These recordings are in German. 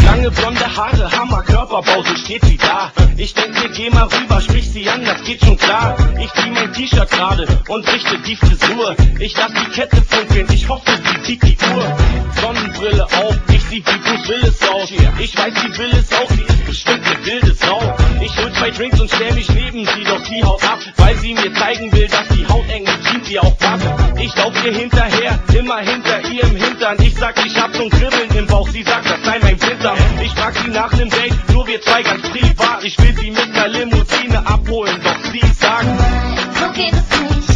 Lange blonde Haare, Hammer, Körperbau, so steht sie da. Ich denk mir, geh mal rüber, sprich sie an, das geht schon klar. Ich zieh mein T-Shirt gerade und richte die Frisur. Ich lass die Kette funkeln, ich hoffe, sie zieht die Uhr. Sonnenbrille auf, ich sieh wie Bruce Willis aus. Ich weiß, sie will es auch, sie ist bestimmt eine wilde Sau. Ich hol 2 Drinks und stell mich neben sie, doch sie haut ab, weil sie mir zeigen will, dass die hautengen Jeans ihr auch passt. Ich lauf ihr hinterher, immer hinter ihr im Hintern. Ich sag, ich hab so'n Kribbeln im Bauch, sie sagt, das sei mein Blinddarm. Ich frag sie nach nem Date, nur wir zwei ganz privat. Ich will sie mit ner Limousine abholen, doch sie sagt, so geht es nicht,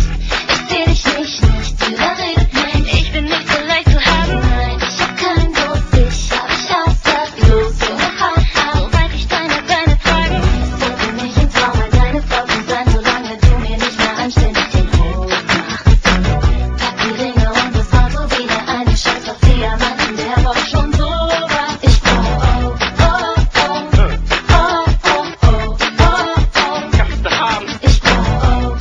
ich seh dich nicht überredet mich. Ich bin nicht so leicht zu haben, nein, ich hab keinen Durst, ich aus, sag los, Junge, hau, soweit ich deine Fragen. Sollte mich im Traum mal deine Frau zu sein, solange du mir nicht mehr anständig den Hof machst. Pack die Ringe und das Auto wieder ein, ich scheiß auf Diamanten, der braucht schon sowas. Ich brauch, kannst du haben. ich brauch,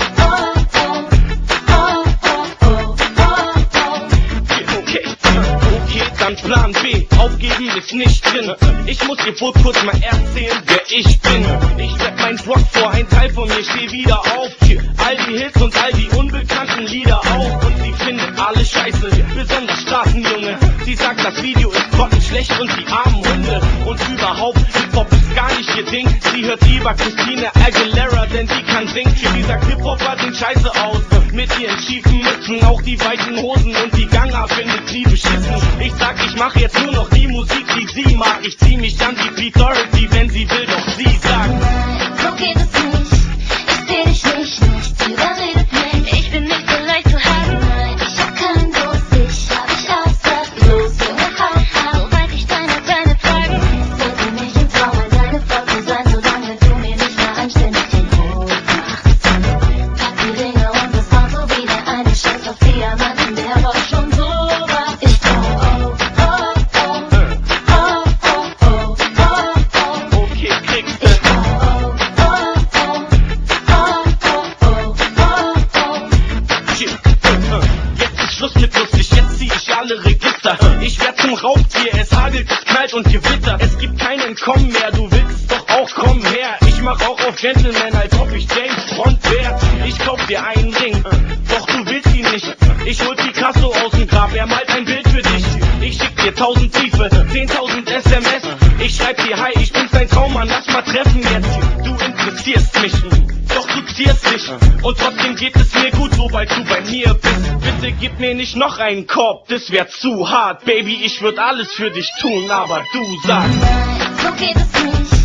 Okay, dann Plan B, aufgeben ist nicht drin. Ich muss dir wohl kurz mal erzählen, wer ich bin. Ich rap mein Rock vor, ein Teil von mir steh wieder auf. All die Hits und all die unbekannten Lieder auch. Und sie findet alles scheiße, besonders Straßenjunge. Sie sagt, das Video ist grottenschlecht und die armen Hunde. Und überhaupt, Hip-Hop ist gar nicht ihr Ding. Sie hört lieber Christina Aguilera, denn die kann singen. Sie sagt, Hip-Hopper sieht scheiße aus, mit ihren schiefen Mützen. Auch die weiten Hosen und die Ganga findet sie beschissen. Ich sag, ich mach jetzt nur noch die Musik, die sie mag. Ich zieh mich an die Pete Doherty, wenn sie will, doch sie sagt, so geht es nicht, ich seh dich nicht überredet mich. Ich bin nicht so leicht zu haben, nein, ich hab keinen Durst, ich aus, sag los, Junge, hau, soweit ich deine Fragen. Sollte mich im Traum mal deine Frau zu sein, solange du mir nicht mehr anständig den Hof machst. Pack die Ringe und das Auto wieder ein, ich scheiß auf Diamanten, der braucht schon sowas. Ich brauch, okay, kriegst du. Jetzt ist Schluss mit lustig, jetzt zieh ich alle Register. Ich werd zum Raubtier, es hagelt, es knallt und gewittert. Es gibt kein Entkommen mehr, du willst doch auch, komm her. Ich mach auch auf Gentleman, als ob ich James Bond wär. Ich kauf dir einen Ring, doch du willst ihn nicht. Ich hol Picasso aus dem Grab, er malt ein Bild für dich. Ich schick dir 1000 Briefe, 10.000 SMS. Ich schreib dir, hi, ich bin's dein Traummann, lass mal treffen jetzt. Du interessierst mich, doch du zierst dich. Und trotzdem geht es mir gut, sobald du bei mir bist. Bitte gib mir nicht noch einen Korb, das wär zu hart. Baby, ich würd alles für dich tun, aber du sagst, so geht es nicht.